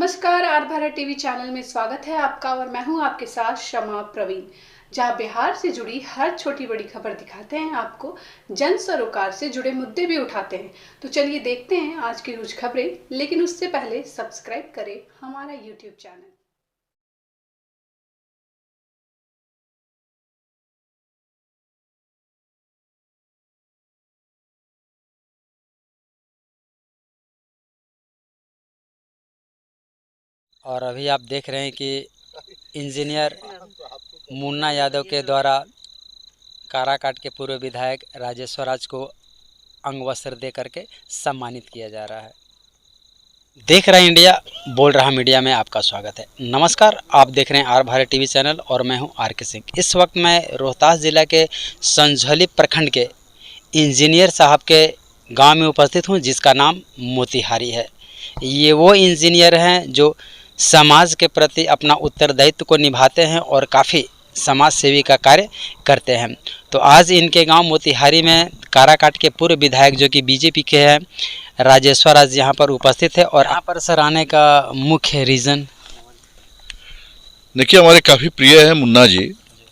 नमस्कार, are Bharat TV channel में स्वागत है आपका और मैं हूं आपके साथ शमा प्रवीण, जहां बिहार से जुड़ी हर छोटी बड़ी खबर दिखाते हैं आपको, जन सरोकार से जुड़े मुद्दे भी उठाते हैं। तो चलिए देखते हैं आज की कुछ खबरें, लेकिन उससे पहले सब्सक्राइब करें हमारा यूट्यूब चैनल। और अभी आप देख रहे हैं कि इंजीनियर मुन्ना यादव के द्वारा काराकाट के पूर्व विधायक राजेश्वर राज को अंग वस्त्र दे करके सम्मानित किया जा रहा है। देख रहे हैं इंडिया बोल रहा मीडिया में आपका स्वागत है। नमस्कार, आप देख रहे हैं आर भारत टीवी चैनल और मैं हूं आर के सिंह। इस वक्त मैं रोहतास जिला के संझौली प्रखंड के इंजीनियर साहब के गांव में उपस्थित हूं, जिसका नाम मोतिहारी है। ये वो इंजीनियर हैं जो समाज के प्रति अपना उत्तरदायित्व को निभाते हैं और काफ़ी समाज सेवी का कार्य करते हैं। तो आज इनके गांव मोतिहारी में काराकाट के पूर्व विधायक जो कि बीजेपी के हैं राजेश्वर राज यहाँ पर उपस्थित है। और यहाँ पर सर आने का मुख्य रीज़न देखिए, हमारे काफ़ी प्रिय है मुन्ना जी,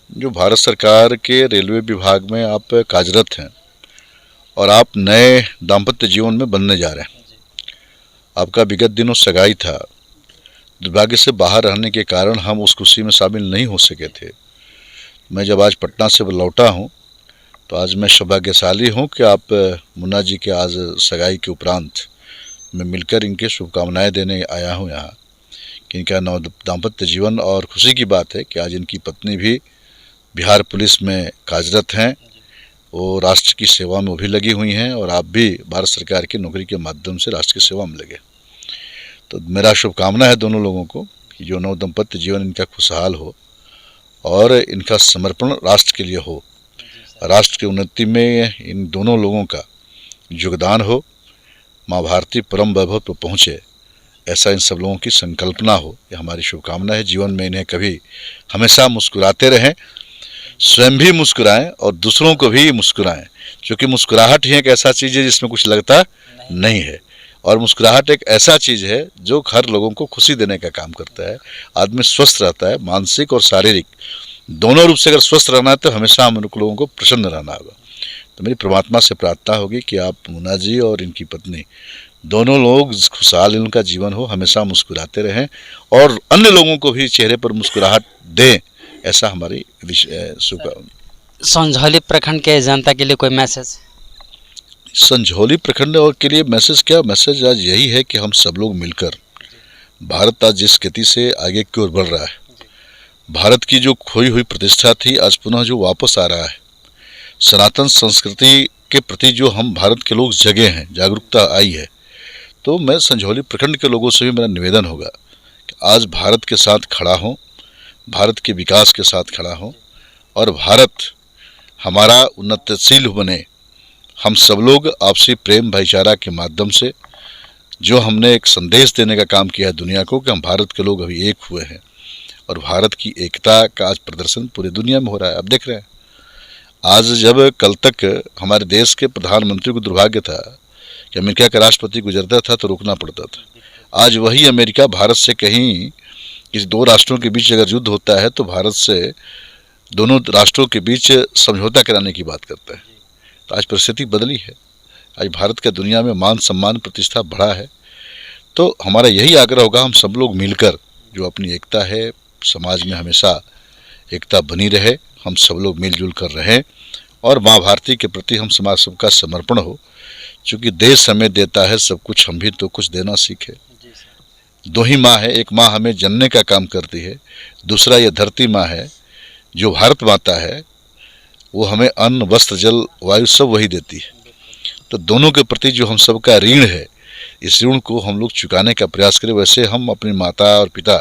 जो भारत सरकार के रेलवे विभाग में आप कार्यरत हैं और आप नए दाम्पत्य जीवन में बनने जा रहे हैं। आपका विगत दिनों सगाई था, दुर्भाग्य से बाहर रहने के कारण हम उस खुशी में शामिल नहीं हो सके थे। मैं जब आज पटना से लौटा हूं, तो आज मैं सौभाग्यशाली हूं कि आप मुन्ना जी के आज सगाई के उपरांत मैं मिलकर इनके शुभकामनाएं देने आया हूं यहाँ कि इनका नव दाम्पत्य जीवन, और खुशी की बात है कि आज इनकी पत्नी भी बिहार पुलिस में कार्यरत हैं। वो राष्ट्र की सेवा में वो भी लगी हुई हैं और आप भी भारत सरकार की नौकरी के माध्यम से राष्ट्र की सेवा में लगे। तो मेरा शुभकामना है दोनों लोगों को कि जो नव दंपत्य जीवन इनका खुशहाल हो और इनका समर्पण राष्ट्र के लिए हो, राष्ट्र की उन्नति में इन दोनों लोगों का योगदान हो, माँ भारती परम वैभव पर पहुँचे, ऐसा इन सब लोगों की संकल्पना हो। ये हमारी शुभकामना है। जीवन में इन्हें कभी हमेशा मुस्कुराते रहें, स्वयं भी मुस्कुराएं और दूसरों को भी मुस्कुराएं, क्योंकि मुस्कुराहट ही एक ऐसा चीज़ है जिसमें कुछ लगता नहीं है। और मुस्कुराहट एक ऐसा चीज़ है जो हर लोगों को खुशी देने का काम करता है। आदमी स्वस्थ रहता है, मानसिक और शारीरिक दोनों रूप से अगर स्वस्थ रहना है तो हमेशा हम लोगों को प्रसन्न रहना होगा। तो मेरी परमात्मा से प्रार्थना होगी कि आप मुन्ना जी और इनकी पत्नी दोनों लोग खुशहाल इनका जीवन हो, हमेशा मुस्कुराते रहें और अन्य लोगों को भी चेहरे पर मुस्कुराहट दें, ऐसा हमारी शुभकामना। संझौली प्रखंड के जनता के लिए कोई मैसेज? संझौली प्रखंड और के लिए मैसेज क्या? मैसेज आज यही है कि हम सब लोग मिलकर, भारत आज जिस गति से आगे की ओर बढ़ रहा है, भारत की जो खोई हुई प्रतिष्ठा थी आज पुनः जो वापस आ रहा है, सनातन संस्कृति के प्रति जो हम भारत के लोग जगे हैं, जागरूकता आई है। तो मैं संझौली प्रखंड के लोगों से भी मेरा निवेदन होगा कि आज भारत के साथ खड़ा हों, भारत के विकास के साथ खड़ा हों और भारत हमारा उन्नतशील बने। हम सब लोग आपसी प्रेम भाईचारा के माध्यम से जो हमने एक संदेश देने का काम किया है दुनिया को कि हम भारत के लोग अभी एक हुए हैं और भारत की एकता का आज प्रदर्शन पूरी दुनिया में हो रहा है। अब देख रहे हैं, आज जब कल तक हमारे देश के प्रधानमंत्री को दुर्भाग्य था कि अमेरिका का राष्ट्रपति गुजरता था तो रोकना पड़ता था, आज वही अमेरिका भारत से कहीं इस दो राष्ट्रों के बीच अगर युद्ध होता है तो भारत से दोनों राष्ट्रों के बीच समझौता कराने की बात करता है। तो आज परिस्थिति बदली है, आज भारत का दुनिया में मान सम्मान प्रतिष्ठा बढ़ा है। तो हमारा यही आग्रह होगा, हम सब लोग मिलकर जो अपनी एकता है, समाज में हमेशा एकता बनी रहे, हम सब लोग मिलजुल कर रहें और माँ भारती के प्रति हम समाज सबका समर्पण हो, क्योंकि देश हमें देता है सब कुछ, हम भी तो कुछ देना सीखे। दो ही माँ है, एक माँ हमें जनने का काम करती है, दूसरा ये धरती माँ है जो भारत माता है, वो हमें अन्न वस्त्र जल वायु सब वही देती है। तो दोनों के प्रति जो हम सबका ऋण है, इस ऋण को हम लोग चुकाने का प्रयास करें। वैसे हम अपनी माता और पिता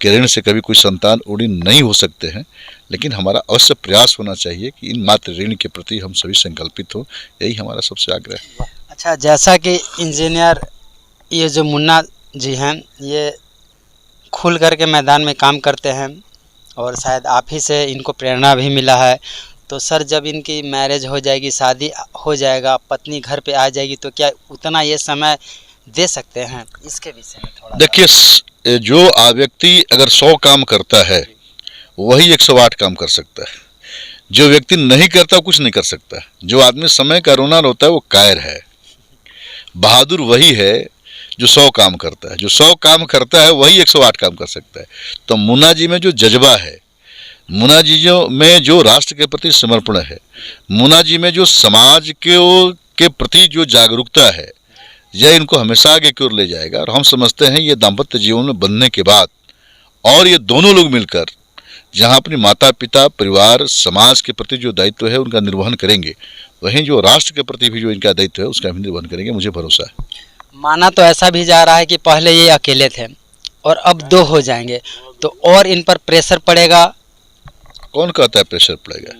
के ऋण से कभी कोई संतान ऋणी नहीं हो सकते हैं, लेकिन हमारा अवश्य प्रयास होना चाहिए कि इन मातृ ऋण के प्रति हम सभी संकल्पित हो। यही हमारा सबसे आग्रह है। अच्छा, जैसा कि इंजीनियर ये जो मुन्ना जी हैं, ये खुल करके मैदान में काम करते हैं और शायद आप ही से इनको प्रेरणा भी मिला है। तो सर, जब इनकी मैरिज हो जाएगी, शादी हो जाएगा, पत्नी घर पे आ जाएगी, तो क्या उतना ये समय दे सकते हैं, इसके विषय में थोड़ा देखिए, जो व्यक्ति अगर 100 काम करता है वही 108 काम कर सकता है। जो व्यक्ति नहीं करता कुछ नहीं कर सकता। जो आदमी समय का रोना रोता है वो कायर है। बहादुर वही है जो 100 काम करता है। जो 100 काम करता है वही 108 काम कर सकता है। तो मुन्ना जी में जो जज्बा है, मुन्ना जी में जो राष्ट्र के प्रति समर्पण है, मुन्ना जी में जो समाज के प्रति जो जागरूकता है, यह इनको हमेशा आगे की ओर ले जाएगा। और हम समझते हैं ये दाम्पत्य जीवन में बंधने के बाद और ये दोनों लोग मिलकर जहां अपनी माता पिता, परिवार, समाज के प्रति जो दायित्व है उनका निर्वहन करेंगे, वहीं जो राष्ट्र के प्रति भी जो इनका दायित्व है उसका भी निर्वहन करेंगे, मुझे भरोसा है। माना तो ऐसा भी जा रहा है कि पहले ये अकेले थे और अब 2 हो जाएंगे, तो और इन पर प्रेशर पड़ेगा। कौन कहता है प्रेशर पड़ेगा?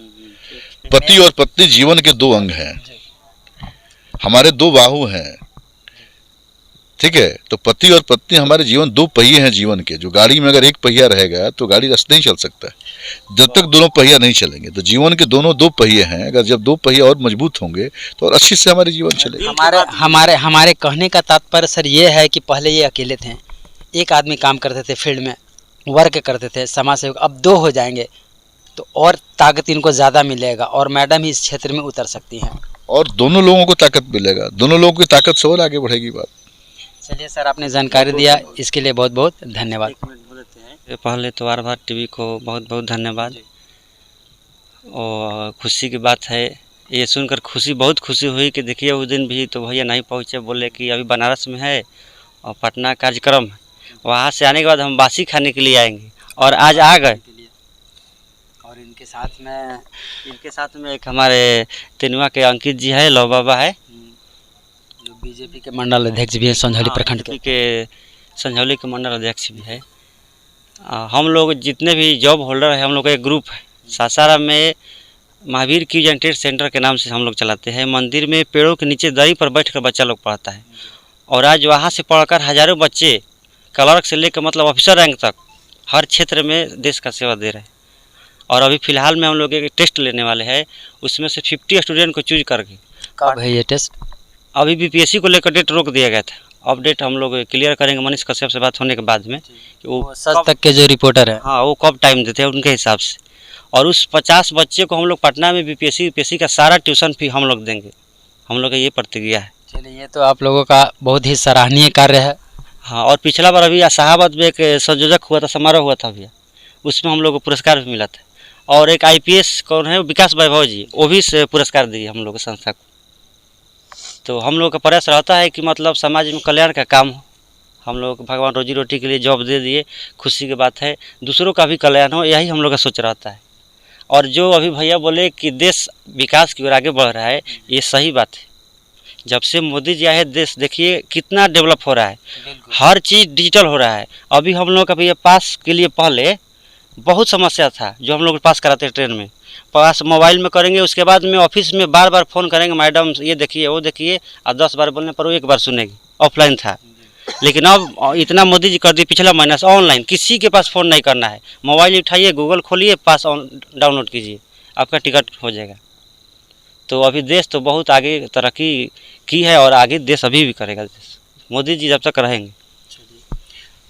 पति और पत्नी जीवन के 2 अंग हैं, हमारे 2 बाहु हैं, ठीक है। तो पति और पत्नी हमारे जीवन 2 पहिए हैं जीवन के। जो गाड़ी में अगर एक पहिया रहेगा तो गाड़ी रास्ते नहीं चल सकता है जब तक दोनों पहिया नहीं चलेंगे। तो जीवन के दोनों 2 पहिए हैं। अगर जब 2 पहिए और मजबूत होंगे तो और अच्छी से हमारे जीवन चलेगा। हमारे कहने का तात्पर्य सर ये है कि पहले ये अकेले थे, एक आदमी काम करते थे, फील्ड में वर्क करते थे, समाज सेवक। अब 2 हो जाएंगे तो और ताकत इनको ज़्यादा मिलेगा और मैडम ही इस क्षेत्र में उतर सकती हैं और दोनों लोगों को ताकत मिलेगा। दोनों लोगों की ताकत से और आगे बढ़ेगी बात। चलिए सर, आपने जानकारी दिया इसके लिए बहुत बहुत धन्यवाद। पहले तो आर भारत टीवी को बहुत बहुत धन्यवाद। और खुशी की बात है, ये सुनकर बहुत खुशी हुई कि देखिए उस दिन भी तो भैया नहीं पहुँचे, बोले कि अभी बनारस में है और पटना कार्यक्रम है, वहाँ से आने के बाद हम बासी खाने के लिए आएंगे और आज आ गए। और इनके साथ में एक हमारे तेनुआ के अंकित जी है, लव बाबा है, जो बीजेपी के मंडल अध्यक्ष भी हैं संझौली प्रखंड के संझौली के मंडल अध्यक्ष भी है। हम लोग जितने भी जॉब होल्डर है, हम लोग का एक ग्रुप है। सासाराम में महावीर क्यूज ट्रेड सेंटर के नाम से हम लोग चलाते हैं। मंदिर में पेड़ों के नीचे दरी पर बैठकर बच्चा लोग पढ़ता है और आज वहाँ से पढ़कर हज़ारों बच्चे क्लर्क से लेकर मतलब ऑफिसर रैंक तक हर क्षेत्र में देश का सेवा दे रहे हैं। और अभी फ़िलहाल में हम लोग एक टेस्ट लेने वाले हैं, उसमें से 50 स्टूडेंट को चूज करके। कब है ये टेस्ट? अभी बीपीएससी को लेकर डेट रोक दिया गया था, अपडेट हम लोग क्लियर करेंगे मनीष कश्यप से बात होने के बाद में कि वो सच तक के जो रिपोर्टर है, हाँ, वो कब टाइम देते हैं उनके हिसाब से। और उस 50 बच्चे को हम लोग पटना में बीपीएससी का सारा ट्यूशन फी हम लोग देंगे। हम लोग का ये प्रतिज्ञा है। चलिए, ये तो आप लोगों का बहुत ही सराहनीय कार्य है। हाँ, और पिछला बार अभी शाहाबाद में एक संयोजक हुआ था, समारोह हुआ था भैया, उसमें हम लोग को पुरस्कार भी मिला था। और एक आईपीएस कौन है, विकास वैभव जी, वो भी पुरस्कार दिए हम लोग संस्था को। तो हम लोग का प्रयास रहता है कि मतलब समाज में कल्याण का काम हो। हम लोग भगवान रोजी रोटी के लिए जॉब दे दिए, खुशी की बात है, दूसरों का भी कल्याण हो, यही हम लोग का सोच रहता है। और जो अभी भैया बोले कि देश विकास की ओर आगे बढ़ रहा है, ये सही बात है। जब से मोदी जी आए देश देखिए कितना डेवलप हो रहा है, हर चीज़ डिजिटल हो रहा है। अभी हम लोग का भैया पास के लिए पहले बहुत समस्या था, जो हम लोग पास कराते ट्रेन में, पास मोबाइल में करेंगे, उसके बाद में ऑफिस में बार बार फ़ोन करेंगे, मैडम ये देखिए वो देखिए, और 10 बार बोलने पर वो 1 बार सुनेगी। ऑफलाइन था, लेकिन अब इतना मोदी जी कर दिए पिछला महीना से ऑनलाइन, किसी के पास फ़ोन नहीं करना है, मोबाइल उठाइए, गूगल खोलिए, पास डाउनलोड कीजिए, आपका टिकट हो जाएगा। तो अभी देश तो बहुत आगे तरक्की की है और आगे देश अभी भी करेगा देश, मोदी जी जब तक रहेंगे।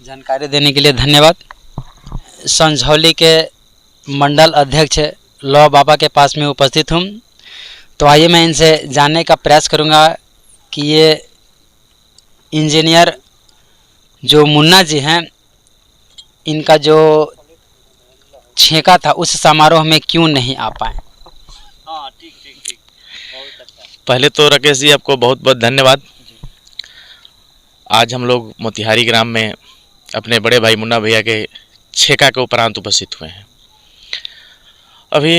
जानकारी देने के लिए धन्यवाद। संझौली के मंडल अध्यक्ष लव बाबा के पास में उपस्थित हूँ, तो आइए मैं इनसे जानने का प्रयास करूँगा कि ये इंजीनियर जो मुन्ना जी हैं, इनका जो छेका था उस समारोह में क्यों नहीं आ पाए। हाँ, ठीक। पहले तो राकेश जी आपको बहुत बहुत धन्यवाद। आज हम लोग मोतिहारी ग्राम में अपने बड़े भाई मुन्ना भैया के छेका के उपरांत उपस्थित हुए हैं। अभी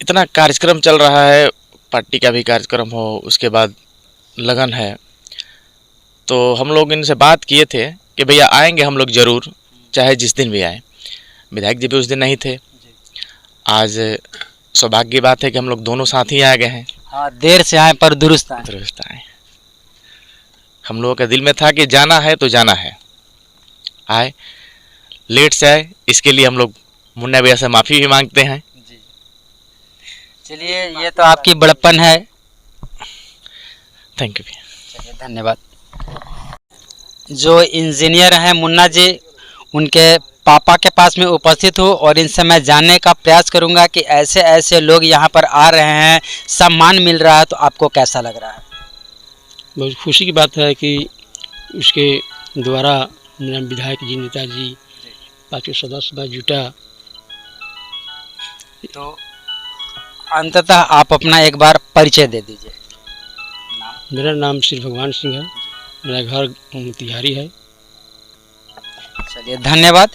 इतना कार्यक्रम चल रहा है, पार्टी का भी कार्यक्रम हो, उसके बाद लगन है, तो हम लोग इनसे बात किए थे कि भैया आएंगे हम लोग ज़रूर, चाहे जिस दिन भी आए। विधायक जी भी उस दिन नहीं थे। आज सौभाग्य की बात है कि हम लोग दोनों साथ ही आ गए हैं। हाँ, देर से आए पर दुरुस्त आए। हम लोगों के दिल में था कि जाना है तो जाना है, आए, लेट से आए, इसके लिए हम लोग मुन्ना भैया से माफ़ी भी मांगते हैं। चलिए, ये तो आपकी बड़प्पन है। थैंक यू भैया। चलिए, धन्यवाद। जो इंजीनियर हैं मुन्ना जी, उनके पापा के पास में उपस्थित हूँ और इनसे मैं जानने का प्रयास करूँगा कि ऐसे ऐसे लोग यहाँ पर आ रहे हैं, सम्मान मिल रहा है, तो आपको कैसा लग रहा है? बहुत खुशी की बात है कि उसके द्वारा मेरा विधायक जी, नेताजी, पार्टी के सदस्य जुटा। तो अंततः आप अपना एक बार परिचय दे दीजिए। मेरा नाम श्री भगवान सिंह है, मेरा घर मोतिहारी है। चलिए, धन्यवाद।